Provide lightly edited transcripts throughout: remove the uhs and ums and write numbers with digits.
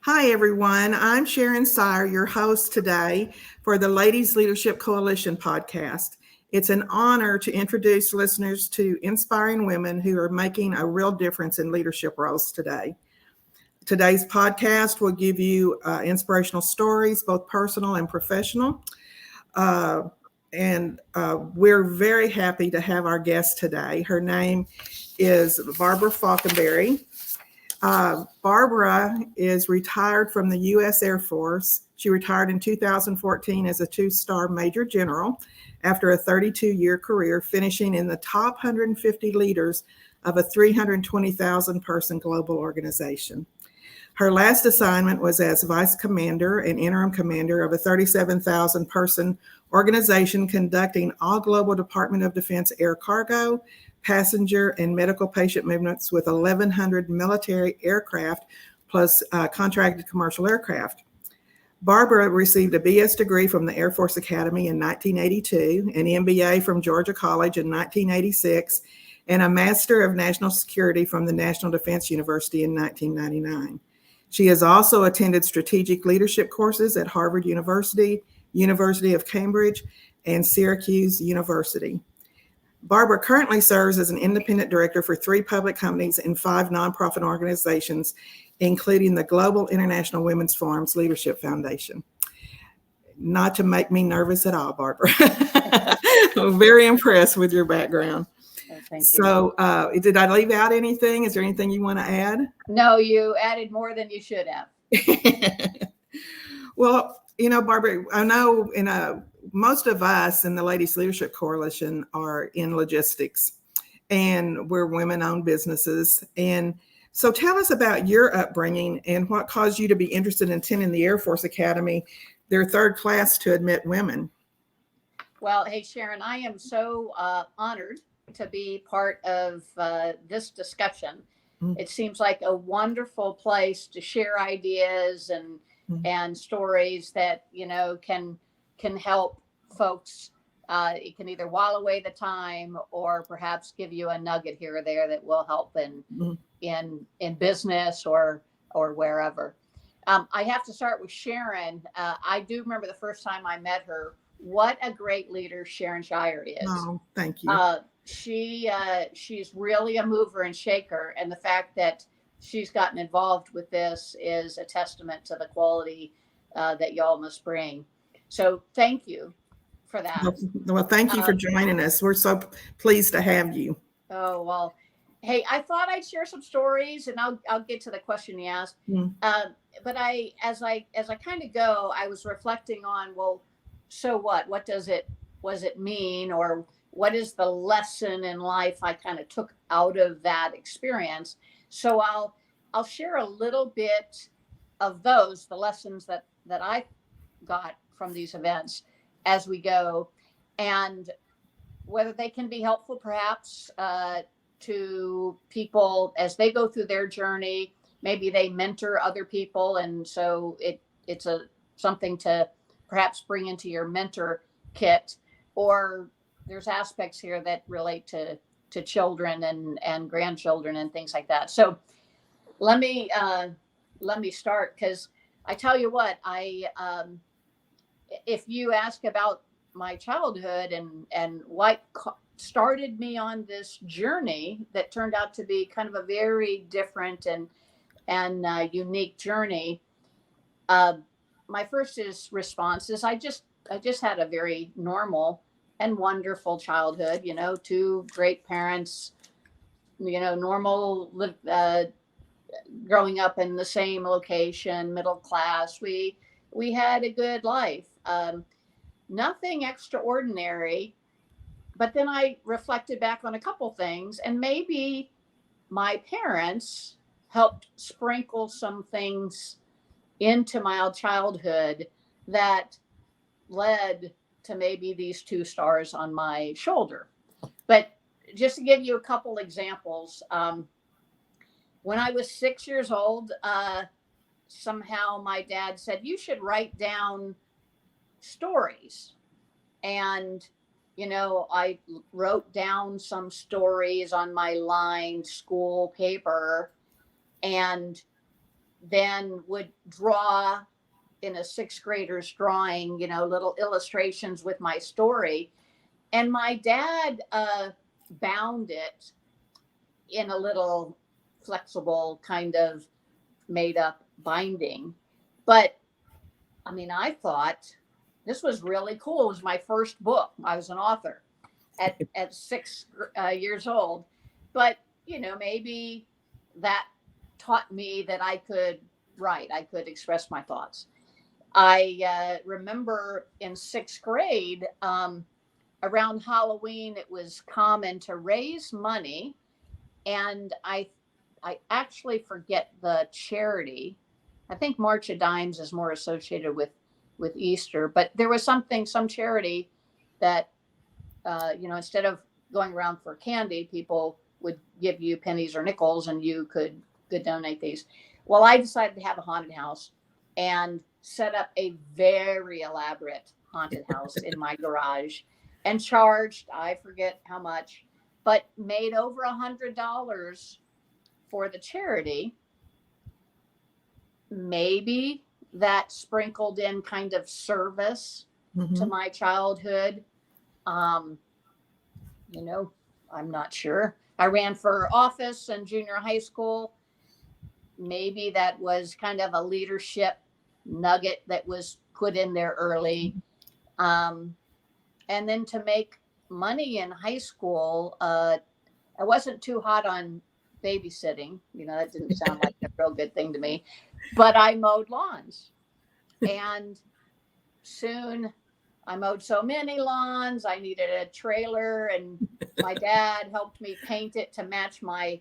Hi, everyone. I'm Sharon Siar, your host today for the Ladies Leadership Coalition podcast. It's an honor to introduce listeners to inspiring women who are making a real difference in leadership roles today. Today's podcast will give you inspirational stories, both personal and professional. And we're very happy to have our guest today. Her name is Barbara Faulkenberry. Barbara is retired from the U.S. Air Force. She retired in 2014 as a two-star Major General after a 32-year career, finishing in the top 150 leaders of a 320,000-person global organization. Her last assignment was as Vice Commander and Interim Commander of a 37,000-person organization conducting all global Department of Defense air cargo, passenger, and medical patient movements with 1,100 military aircraft plus contracted commercial aircraft. Barbara received a BS degree from the Air Force Academy in 1982, an MBA from Georgia College in 1986, and a Master of National Security from the National Defense University in 1999. She has also attended strategic leadership courses at Harvard University, University of Cambridge, and Syracuse University. Barbara currently serves as an independent director for 3 public companies and 5 nonprofit organizations, including the Global International Women's Forum's Leadership Foundation. Not to make me nervous at all, Barbara. I'm very impressed with your background. Oh, thank you. So did I leave out anything? Is there anything you want to add? No, you added more than you should have. Well, Barbara, I know most of us in the Ladies Leadership Coalition are in logistics, and we're women-owned businesses. And so tell us about your upbringing and what caused you to be interested in attending the Air Force Academy, their 3rd class to admit women. Well, hey, Sharon, I am so honored to be part of this discussion. It seems like a wonderful place to share ideas and stories that, can help folks. It can either while away the time or perhaps give you a nugget here or there that will help in business or wherever. I have to start with Sharon. I do remember the first time I met her. What a great leader Sharon Siar is. Oh, thank you. She's really a mover and shaker, and the fact that she's gotten involved with this is a testament to the quality that y'all must bring. So thank you for that. Well, thank you for joining us. We're so pleased to have you. Oh, well, hey, I thought I'd share some stories, and I'll get to the question you asked. But as I kind of go, I was reflecting on, well, so what? What does it mean, or what is the lesson in life I kind of took out of that experience? So I'll share a little bit of the lessons that I got from these events as we go, and whether they can be helpful perhaps to people as they go through their journey. Maybe they mentor other people, and so it's something to perhaps bring into your mentor kit, or there's aspects here that relate to children and grandchildren and things like that. So let me start, because I tell you what, if you ask about my childhood and what started me on this journey that turned out to be kind of a very different and unique journey, my first response is I just had a very normal and wonderful childhood. 2 great parents, normal, growing up in the same location, middle class. We had a good life, nothing extraordinary. But then I reflected back on a couple things, and maybe my parents helped sprinkle some things into my childhood that led to maybe these 2 stars on my shoulder. But just to give you a couple examples, when I was 6 years old, somehow my dad said, you should write down stories. And, I wrote down some stories on my lined school paper, and then would draw in a sixth grader's drawing, little illustrations with my story. And my dad bound it in a little flexible kind of made up binding. But I mean, I thought this was really cool. It was my first book. I was an author at 6 years old. But, maybe that taught me that I could write, I could express my thoughts. I remember in sixth grade, around Halloween, it was common to raise money. And I actually forget the charity. I think March of Dimes is more associated with Easter, but there was some charity that, instead of going around for candy, people would give you pennies or nickels and you could donate these. Well, I decided to have a haunted house and set up a very elaborate haunted house in my garage and charged, I forget how much, but made over $100 for the charity. Maybe that sprinkled in kind of service to my childhood. I'm not sure. I ran for office in junior high school. Maybe that was kind of a leadership nugget that was put in there early. And then to make money in high school, I wasn't too hot on babysitting. That didn't sound like a real good thing to me, but I mowed lawns. And soon I mowed so many lawns, I needed a trailer, and my dad helped me paint it to match my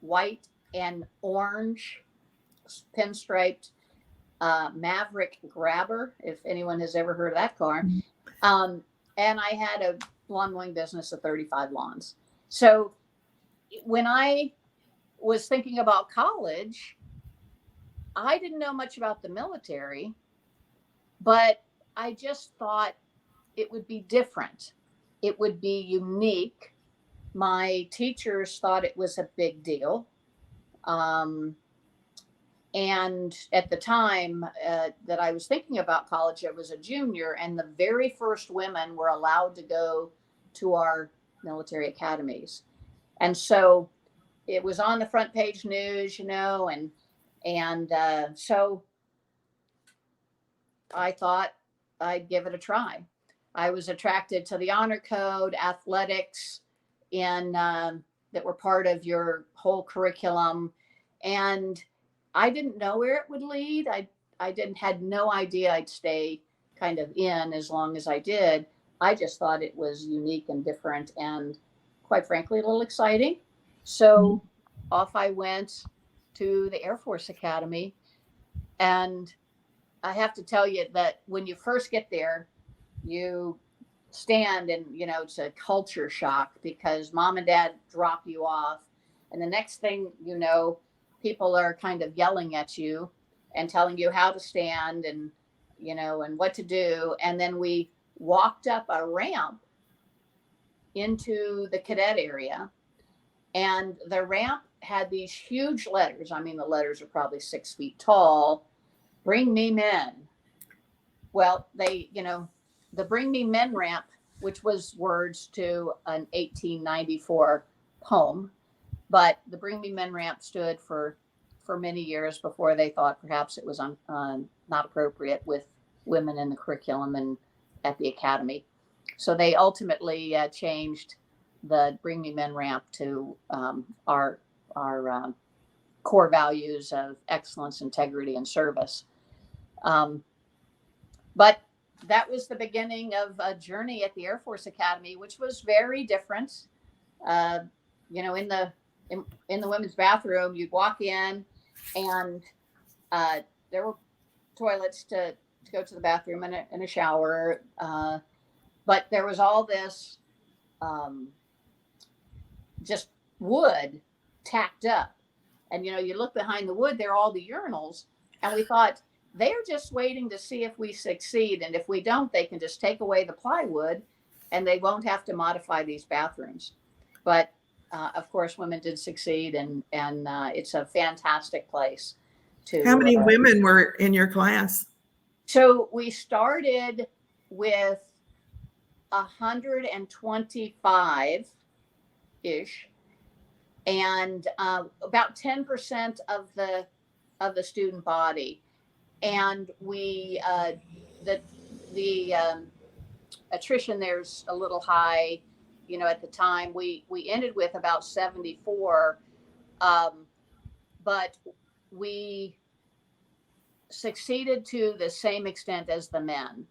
white and orange pinstriped Maverick Grabber, if anyone has ever heard of that car. And I had a lawn mowing business of 35 lawns. So when I was thinking about college, I didn't know much about the military, but I just thought it would be different. It would be unique. My teachers thought it was a big deal. And at the time that I was thinking about college, I was a junior, and the very first women were allowed to go to our military academies. And so it was on the front page news, and so I thought I'd give it a try. I was attracted to the honor code, athletics, that were part of your whole curriculum. And I didn't know where it would lead. I had no idea I'd stay kind of in as long as I did. I just thought it was unique and different and, quite frankly, a little exciting. So off I went to the Air Force Academy. And I have to tell you that when you first get there, you stand and, it's a culture shock because mom and dad drop you off. And the next thing you know, people are kind of yelling at you and telling you how to stand and, and what to do. And then we walked up a ramp into the cadet area, and the ramp had these huge letters. I mean, the letters are probably 6 feet tall. Bring me men. Well, the Bring Me Men ramp, which was words to an 1894 poem, but the Bring Me Men ramp stood for many years before they thought perhaps it was not appropriate with women in the curriculum and at the academy. So they ultimately changed the Bring Me Men ramp to our core values of excellence, integrity, and service. But that was the beginning of a journey at the Air Force Academy, which was very different. In the women's bathroom, you'd walk in, and there were toilets to go to the bathroom and a shower. But there was all this just wood tacked up. And, you look behind the wood, there are all the urinals. And we thought, they're just waiting to see if we succeed. And if we don't, they can just take away the plywood and they won't have to modify these bathrooms. But of course, women did succeed, and it's a fantastic place. How to many women were in your class? So we started with 125-ish, and about 10% of the student body. And we the attrition there's a little high, at the time. We ended with about 74, but we succeeded to the same extent as the men.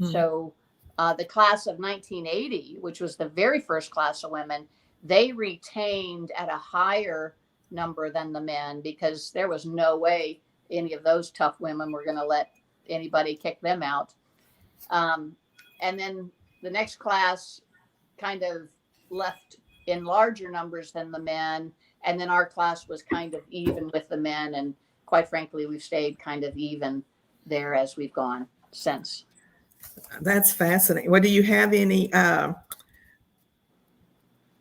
So the class of 1980, which was the very first class of women, they retained at a higher number than the men, because there was no way any of those tough women were going to let anybody kick them out. And then the next class kind of left in larger numbers than the men. And then our class was kind of even with the men. And quite frankly, we've stayed kind of even there as we've gone since. That's fascinating. Well, do you have any, I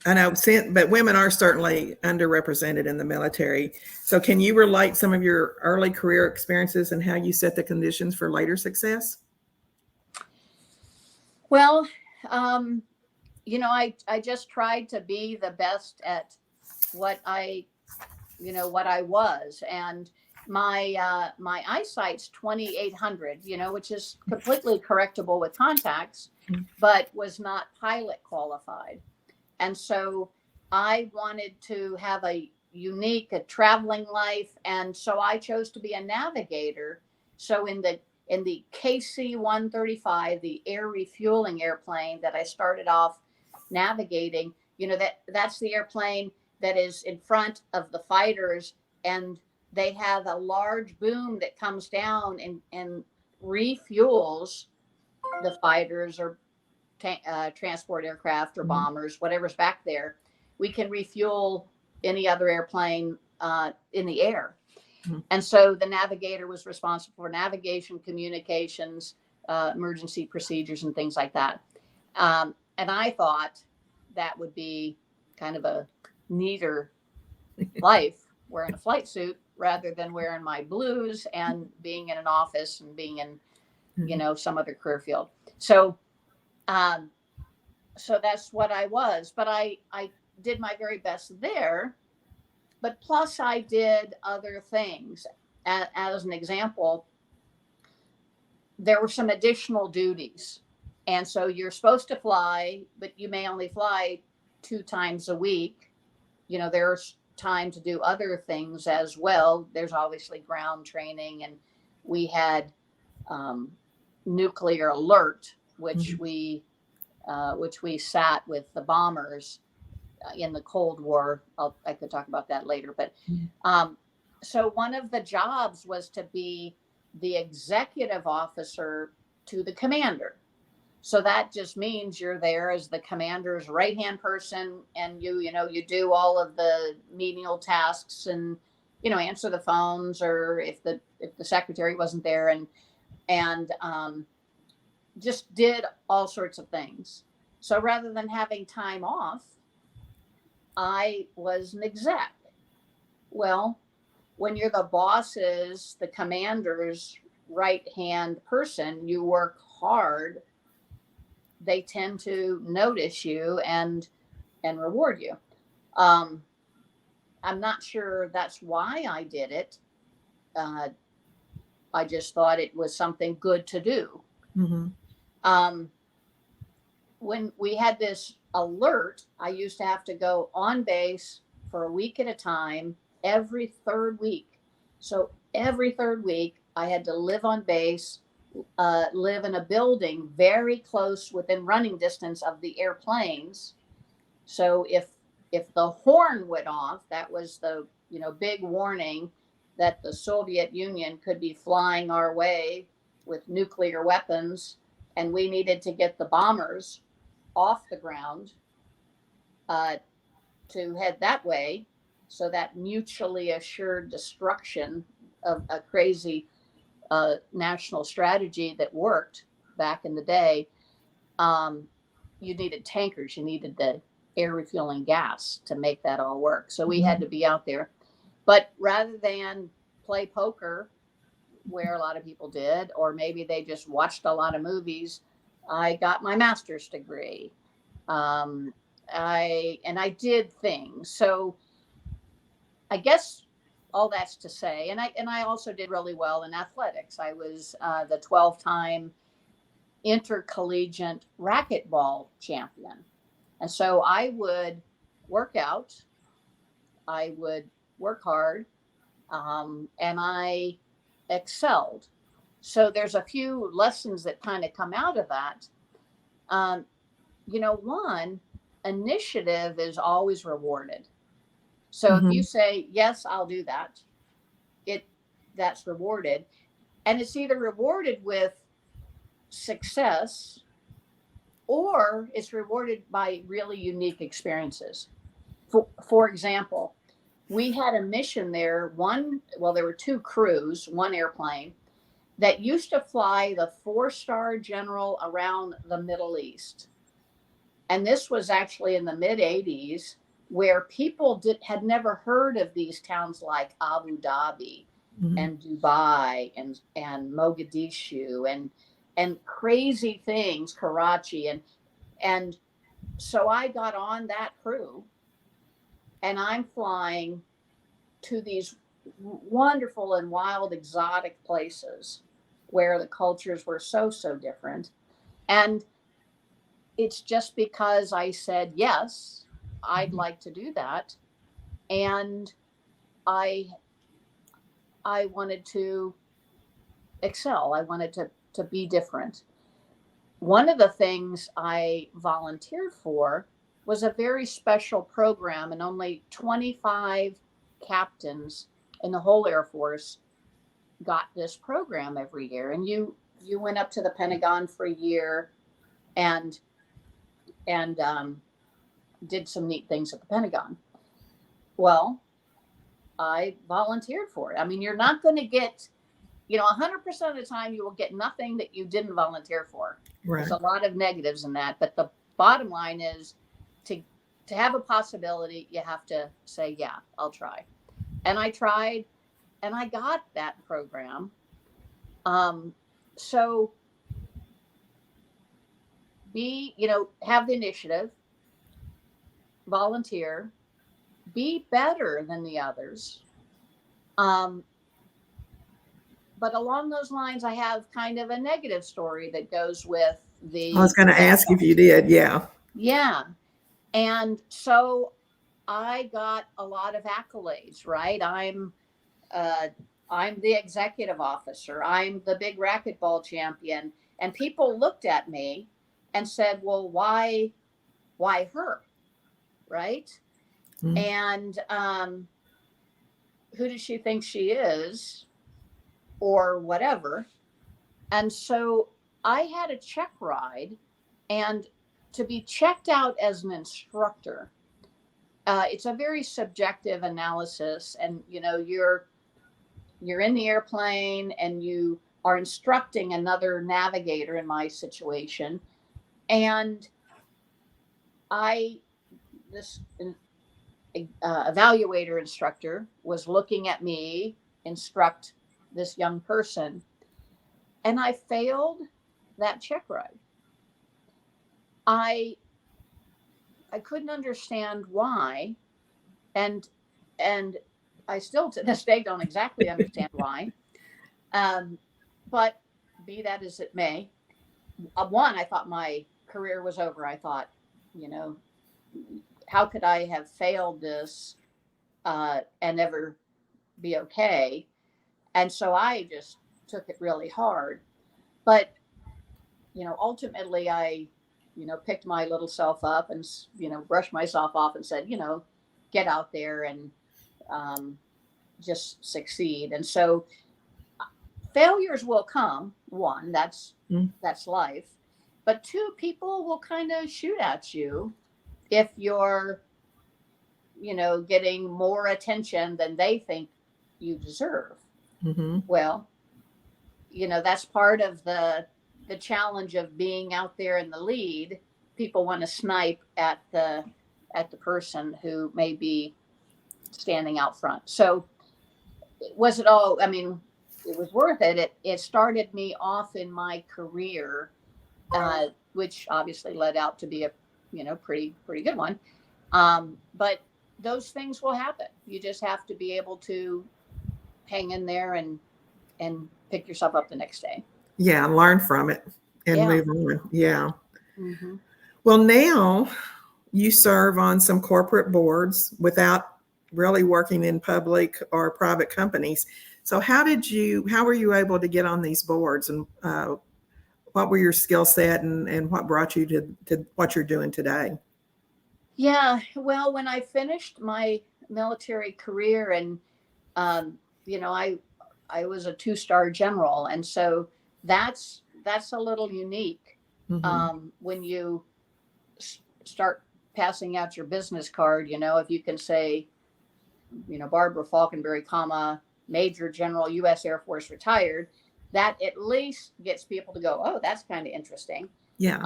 know, but women are certainly underrepresented in the military. So can you relate some of your early career experiences and how you set the conditions for later success? Well, I just tried to be the best at what I was. And my eyesight's 2800, which is completely correctable with contacts, but was not pilot qualified. And so I wanted to have a traveling life. And so I chose to be a navigator. So in the KC-135, the air refueling airplane that I started off navigating, that's the airplane that is in front of the fighters, and they have a large boom that comes down and refuels the fighters or transport aircraft or bombers, whatever's back there. We can refuel any other airplane in the air. And so the navigator was responsible for navigation, communications, emergency procedures, and things like that. And I thought that would be kind of a neater life, wearing a flight suit rather than wearing my blues and being in an office and being in, some other career field. So that's what I was. But I did my very best there. But plus I did other things. As an example, there were some additional duties. And so you're supposed to fly, but you may only fly 2 times a week. There's time to do other things as well. There's obviously ground training, and we had nuclear alert, which we sat with the bombers in the Cold War. I could talk about that later. But so one of the jobs was to be the executive officer to the commander. So that just means you're there as the commander's right-hand person, and you do all of the menial tasks, and answer the phones, or if the secretary wasn't there, and just did all sorts of things. So rather than having time off, I was an exec. Well, when you're the boss's, the commander's right-hand person, you work hard. They tend to notice you and reward you. I'm not sure that's why I did it. I just thought it was something good to do. When we had this alert, I used to have to go on base for a week at a time, every 3rd week. So every 3rd week, I had to live on base, live in a building very close, within running distance of the airplanes. So if the horn went off, that was the big warning that the Soviet Union could be flying our way with nuclear weapons, and we needed to get the bombers off the ground to head that way. So that mutually assured destruction of a crazy national strategy that worked back in the day, you needed tankers, you needed the air refueling gas to make that all work. So we had to be out there. But rather than play poker, where a lot of people did, or maybe they just watched a lot of movies. I got my master's degree. I did things. So I guess all that's to say, and I also did really well in athletics. I was the 12-time intercollegiate racquetball champion. And so I would work out, I would work hard, and I excelled. So there's a few lessons that kind of come out of that. One, initiative is always rewarded. So if you say, yes, I'll do that, that's rewarded. And it's either rewarded with success or it's rewarded by really unique experiences. For example, we had a mission there. There were 2 crews, 1 airplane that used to fly the 4-star general around the Middle East. And this was actually in the mid 80s, where people had never heard of these towns like Abu Dhabi and Dubai and Mogadishu and crazy things, Karachi. And so I got on that crew and I'm flying to these wonderful and wild, exotic places where the cultures were so different. And it's just because I said, yes, I'd like to do that. And I wanted to excel. I wanted to be different. One of the things I volunteered for was a very special program, and only 25 captains in the whole Air Force got this program every year. And you went up to the Pentagon for a year and did some neat things at the Pentagon. Well, I volunteered for it. I mean, you're not going to get, 100% of the time you will get nothing that you didn't volunteer for. Right. There's a lot of negatives in that, but the bottom line is to have a possibility, you have to say, yeah, I'll try. And I tried and I got that program. So have the initiative, volunteer, be better than the others. But along those lines, I have kind of a negative story that goes with the. I was going to ask if you did. Yeah. Yeah. And so I got a lot of accolades, right? I'm the executive officer. I'm the big racquetball champion. And people looked at me and said, well, why her? Right. And who does she think she is, or whatever? And so I had a check ride, and to be checked out as an instructor, it's a very subjective analysis. And you're in the airplane and you are instructing another navigator in my situation, and this evaluator instructor was looking at me instruct this young person, and I failed that check ride. I couldn't understand why, and I still to this day don't exactly understand why. But be that as it may, I thought my career was over. I thought, how could I have failed this and never be okay? And so I just took it really hard. But, ultimately I, picked my little self up and, brushed myself off and said, get out there and just succeed. And so failures will come. 1, that's life. But 2, people will kind of shoot at you if you're, getting more attention than they think you deserve. Well, that's part of the challenge of being out there in the lead. People want to snipe at the person who may be standing out front. So was it all? I mean, it was worth it. It started me off in my career, which obviously led out to be a, pretty good one. But those things will happen. You just have to be able to hang in there and pick yourself up the next day. Yeah, and learn from it and Yeah. move on. Yeah. Mm-hmm. Well, now you serve on some corporate boards without really working in public or private companies. So how were you able to get on these boards, and what were your skill set, and what brought you to what you're doing today? Yeah. Well, when I finished my military career, and you know, I was a 2-star general, and so that's a little unique. Mm-hmm. When you start passing out your business card, if you can say, Barbara Faulkenberry, comma, Major General, U.S. Air Force, retired, that at least gets people to go, oh, that's kind of interesting. Yeah.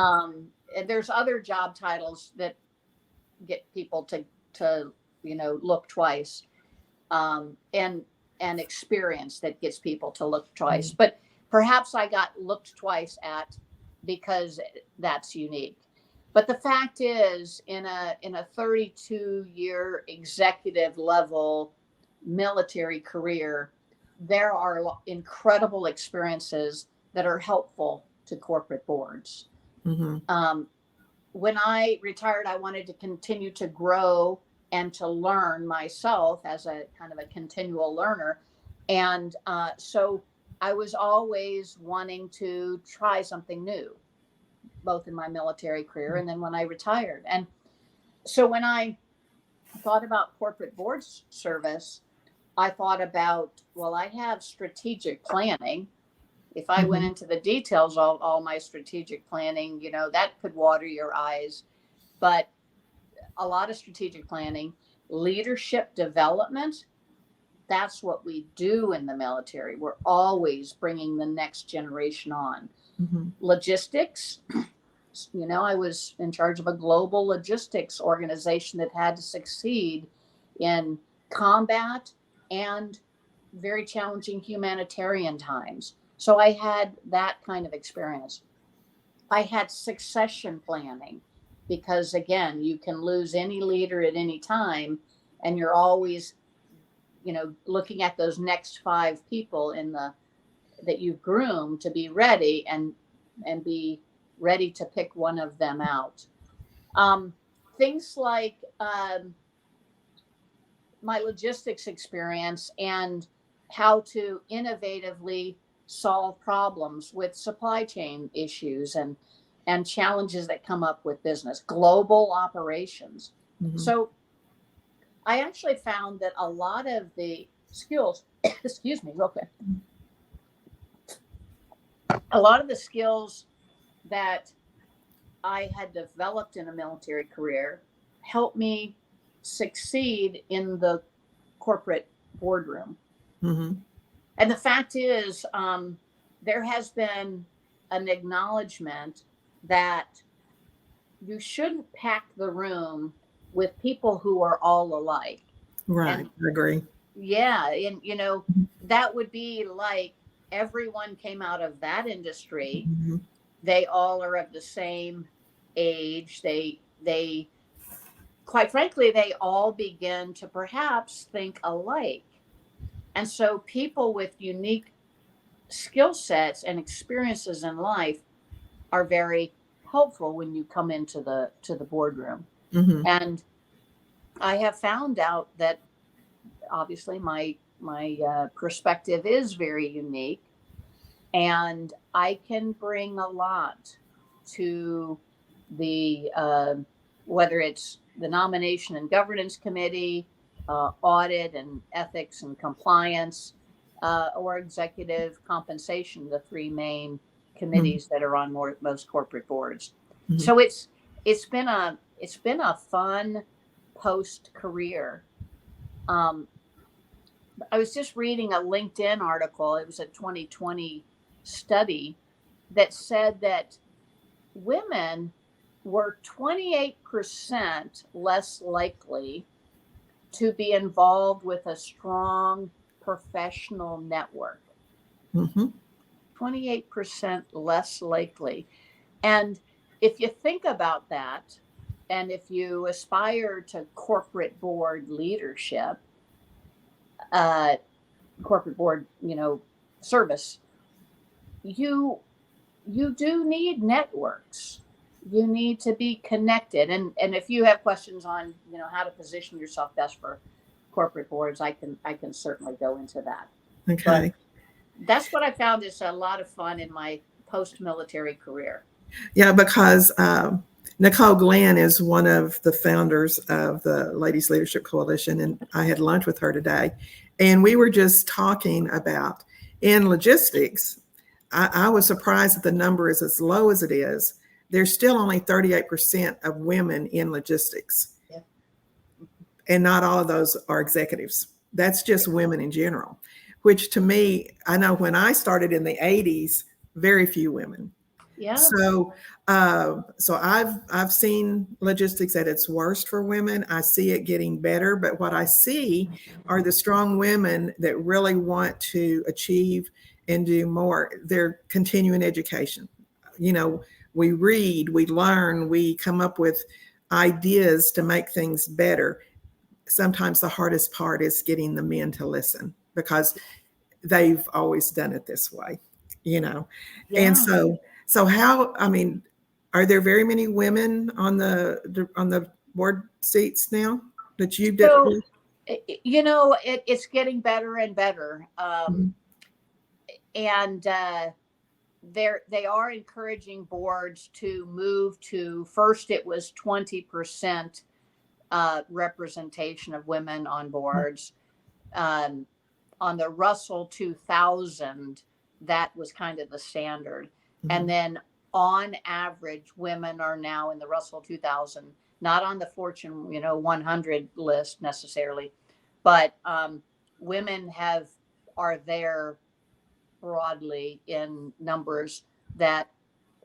And there's other job titles that get people to look twice, and experience that gets people to look twice. Mm-hmm. But perhaps I got looked twice at because that's unique. But the fact is, in a 32-year executive level military career, there are incredible experiences that are helpful to corporate boards. Mm-hmm. When I retired, I wanted to continue to grow and to learn myself as a kind of a continual learner. And so I was always wanting to try something new, both in my military career and then when I retired. And so when I thought about corporate board service, I thought about, well, I have strategic planning. If I went into the details of all my strategic planning, that could water your eyes. But a lot of strategic planning, leadership development, that's what we do in the military. We're always bringing the next generation on. Mm-hmm. Logistics, I was in charge of a global logistics organization that had to succeed in combat and very challenging humanitarian times. So I had that kind of experience. I had succession planning because, again, you can lose any leader at any time, and you're always, looking at those next 5 people that you've groomed to be ready and be ready to pick one of them out. Things like my logistics experience and how to innovatively solve problems with supply chain issues and challenges that come up with business, global operations. Mm-hmm. So I actually found that a lot of the skills, excuse me, real quick. A lot of the skills that I had developed in a military career helped me succeed in the corporate boardroom. Mm-hmm. And the fact is, there has been an acknowledgement that you shouldn't pack the room with people who are all alike. Right. And, I agree. yeah. And, that would be like everyone came out of that industry. Mm-hmm. They all are of the same age. They quite frankly, they all begin to perhaps think alike. And so people with unique skill sets and experiences in life are very helpful when you come into the boardroom. Mm-hmm. And I have found out that obviously my perspective is very unique, and I can bring a lot to the whether it's the nomination and governance committee, audit and ethics and compliance, or executive compensation, the 3 main committees that are on most corporate boards. Mm-hmm. So it's been a fun post career. I was just reading a LinkedIn article. It was a 2020 study that said that women were 28% less likely to be involved with a strong professional network. Mm-hmm. 28% less likely. And if you think about that, and if you aspire to corporate board leadership, corporate board, service, you do need networks. You need to be connected. And if you have questions on, how to position yourself best for corporate boards, I can certainly go into that. Okay. But that's what I found is a lot of fun in my post-military career. Yeah, because Nicole Glenn is one of the founders of the Ladies Leadership Coalition, and I had lunch with her today, and we were just talking about in logistics. I was surprised that the number is as low as it is. There's still only 38% of women in logistics, Yeah. And not all of those are executives. That's just women in general, which to me, I know when I started in the 80s, very few women. Yeah. So I've seen logistics at its worst for women. I see it getting better, but what I see are the strong women that really want to achieve and do more. They're continuing education. We read, we learn, we come up with ideas to make things better. Sometimes the hardest part is getting the men to listen because they've always done it this way, Yeah. And so how, are there very many women on the board seats now that you did? So, it's getting better and better. And they are encouraging boards to move to, first it was 20% representation of women on boards. On the Russell 2000, that was kind of the standard. And then on average, women are now in the Russell 2000, not on the Fortune 100 list necessarily, but women are there broadly in numbers that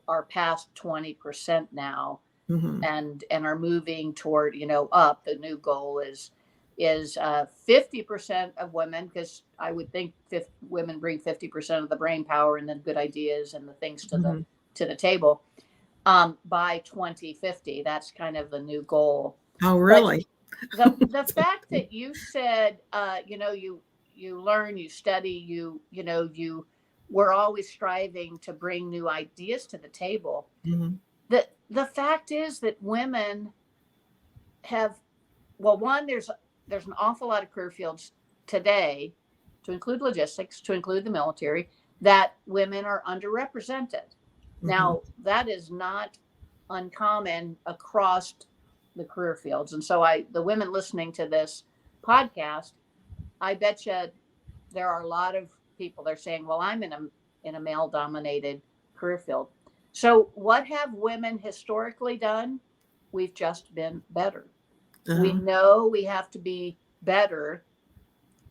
are past 20% now, and are moving toward up. The new goal is 50% of women, because I would think women bring 50% of the brain power and the good ideas and the things to the table by 2050. That's kind of the new goal. Oh, really? But the fact that you said you learn, you study, you we're always striving to bring new ideas to the table. The fact is that women have, one, there's an awful lot of career fields today, to include logistics, to include the military, that women are underrepresented. Now, that is not uncommon across the career fields. And so the women listening to this podcast, I bet you there are a lot of people that are saying, well, I'm in a male dominated career field. So what have women historically done? We've just been better. We know we have to be better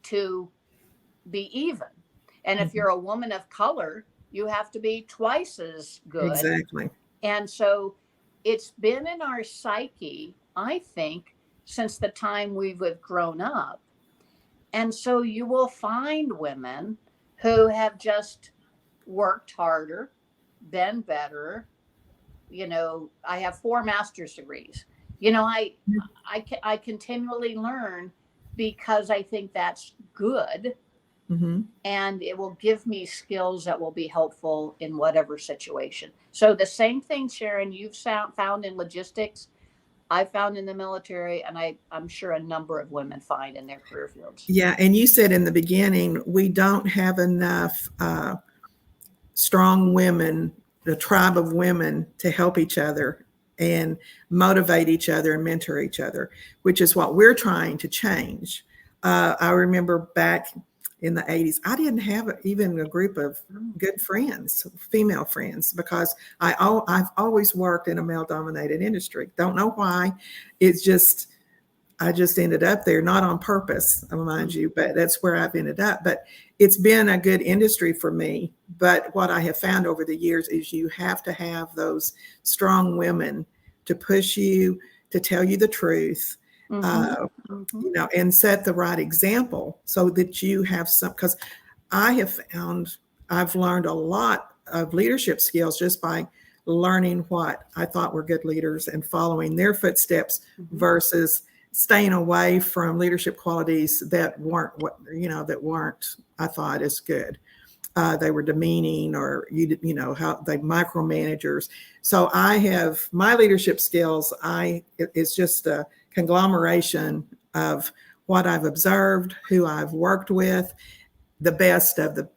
to be even. And if you're a woman of color, you have to be twice as good. Exactly. And so it's been in our psyche, I think, since the time we've grown up. And so you will find women who have just worked harder, been better. I have 4 master's degrees. I continually learn because I think that's good. And it will give me skills that will be helpful in whatever situation. So the same thing, Sharon, you've found in logistics, I found in the military, and I'm sure a number of women find in their career fields. Yeah, and you said in the beginning, we don't have enough strong women, the tribe of women, to help each other and motivate each other and mentor each other, which is what we're trying to change. I remember back in the 80s, I didn't have even a group of good friends, female friends, because I've always worked in a male-dominated industry. Don't know why. It's just, I just ended up there, not on purpose, mind you, but that's where I've ended up. But it's been a good industry for me. But what I have found over the years is you have to have those strong women to push you, to tell you the truth, And set the right example so that you have some, because I have found I've learned a lot of leadership skills just by learning what I thought were good leaders and following their footsteps versus staying away from leadership qualities that weren't I thought as good. They were demeaning, or how they micromanagers. So I have my leadership skills. It's just a conglomeration of what I've observed, who I've worked with, the best of the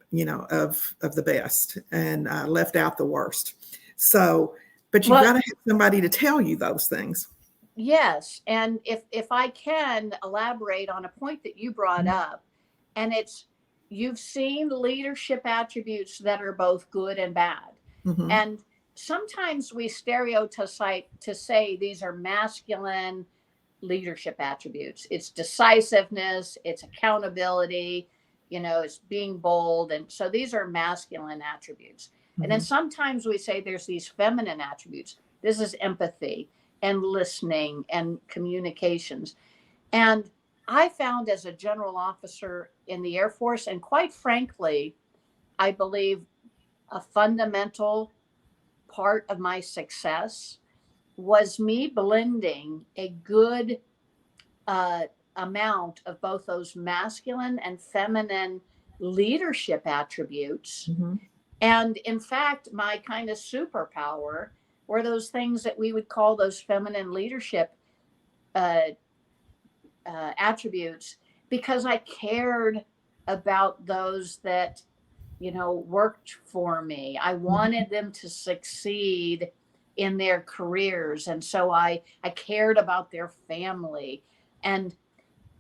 of the best, and left out the worst. So, but you've got to have somebody to tell you those things. Yes, and if I can elaborate on a point that you brought up, and it's, you've seen leadership attributes that are both good and bad. And sometimes we stereotype to say these are masculine leadership attributes. It's decisiveness, it's accountability, it's being bold. And so these are masculine attributes. And then sometimes we say there's these feminine attributes. This is empathy and listening and communications. And I found, as a general officer in the Air Force, and quite frankly, I believe a fundamental part of my success was me blending a good amount of both those masculine and feminine leadership attributes. And in fact, my kind of superpower were those things that we would call those feminine leadership attributes, because I cared about those that, worked for me. I wanted them to succeed in their careers. And so I cared about their family. And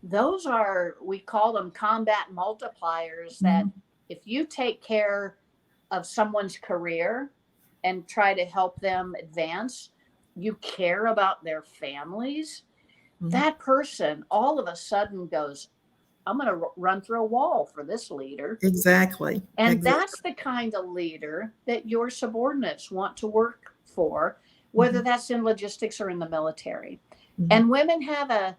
those are, we call them combat multipliers, that if you take care of someone's career and try to help them advance, you care about their families, that person all of a sudden goes, I'm going to run through a wall for this leader. Exactly. And that's the kind of leader that your subordinates want to work for, whether that's in logistics or in the military. And women have a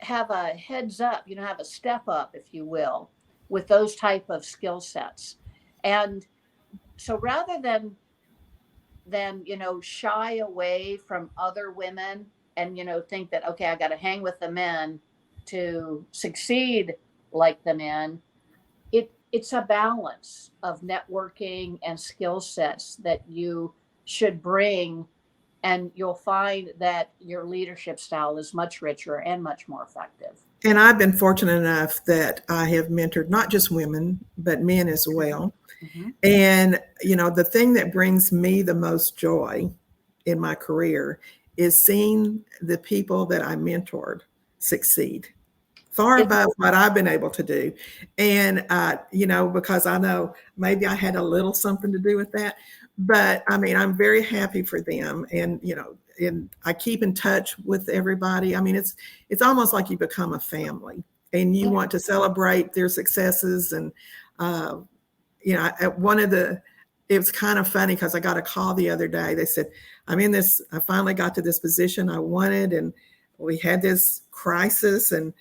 heads up, have a step up, if you will, with those type of skill sets. And so rather than shy away from other women and think that, okay, I got to hang with the men to succeed like the men, it's a balance of networking and skill sets that you should bring, and you'll find that your leadership style is much richer and much more effective. And I've been fortunate enough that I have mentored not just women, but men as well. And, the thing that brings me the most joy in my career is seeing the people that I mentored succeed far above what I've been able to do. And, because I know maybe I had a little something to do with that, but I mean, I'm very happy for them. And, and I keep in touch with everybody. I mean, it's almost like you become a family, and you want to celebrate their successes. And, it was kind of funny because I got a call the other day. They said, I finally got to this position I wanted, and we had this crisis, and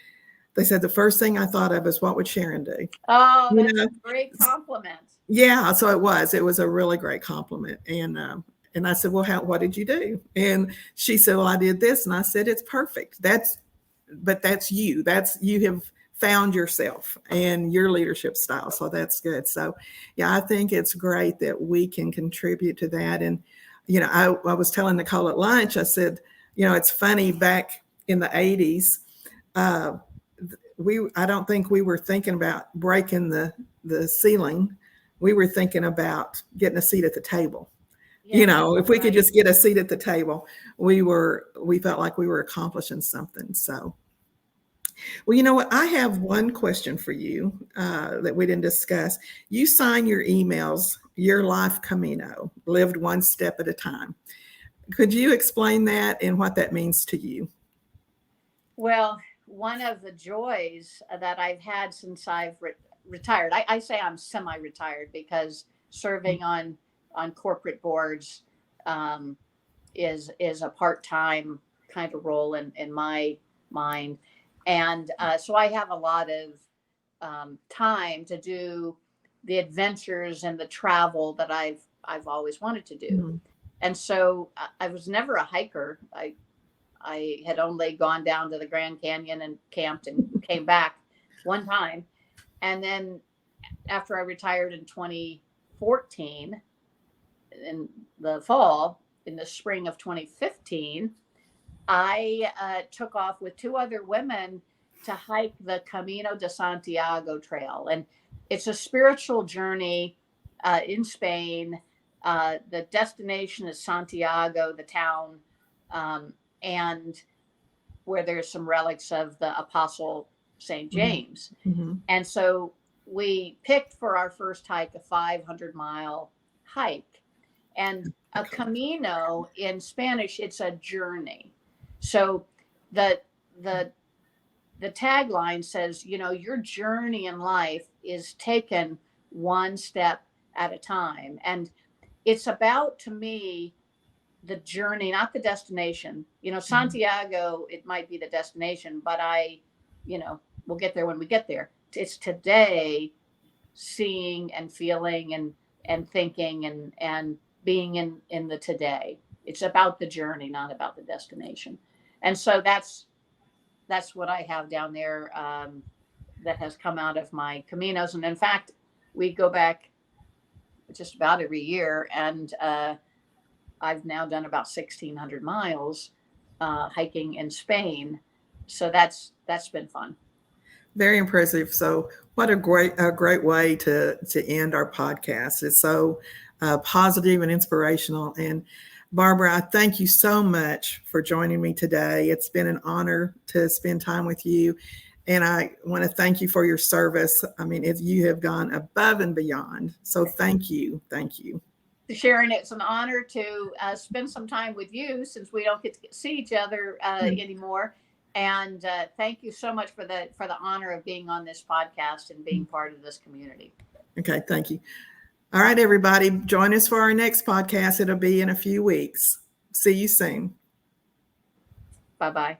they said the first thing I thought of is, what would Sharon do? Oh, that's a great compliment. Yeah, so it was a really great compliment. And I said, well, what did you do? And she said, well, I did this. And I said, it's perfect. That's you. You have found yourself and your leadership style. So that's good. So yeah, I think it's great that we can contribute to that. And, I was telling Nicole at lunch, I said, it's funny, back in the 80s, I don't think we were thinking about breaking the ceiling. We were thinking about getting a seat at the table. Yeah, if we could just get a seat at the table, we felt like we were accomplishing something. So, well, you know what? I have one question for you that we didn't discuss. You sign your emails, Your Life Camino, lived one step at a time. Could you explain that and what that means to you? Well, one of the joys that I've had since I've retired, I say I'm semi-retired, because serving on corporate boards is a part-time kind of role in my mind. And so I have a lot of time to do the adventures and the travel that I've always wanted to do. Mm-hmm. And so I was never a hiker. I had only gone down to the Grand Canyon and camped and came back one time. And then after I retired in 2014, in the fall, in the spring of 2015, I took off with two other women to hike the Camino de Santiago trail. And it's a spiritual journey in Spain. The destination is Santiago, the town, and where there's some relics of the Apostle St. James. Mm-hmm. And so we picked for our first hike a 500-mile hike. And a Camino in Spanish, it's a journey. So the tagline says, you know, your journey in life is taken one step at a time. And it's about, to me, the journey, not the destination. You know, Santiago, it might be the destination, but we'll get there when we get there. It's today, seeing and feeling and thinking and being in the today. It's about the journey, not about the destination. And so that's what I have down there that has come out of my Caminos. And in fact, we go back just about every year, and I've now done about 1,600 miles hiking in Spain. So that's been fun. Very impressive. So what a great way to end our podcast. It's so positive and inspirational. And Barbara, I thank you so much for joining me today. It's been an honor to spend time with you. And I want to thank you for your service. I mean, you have gone above and beyond. So thank you. Thank you. Sharon, it's an honor to spend some time with you, since we don't get to see each other anymore. And thank you so much for the honor of being on this podcast and being part of this community. Okay, thank you. All right, everybody, join us for our next podcast. It'll be in a few weeks. See you soon. Bye-bye.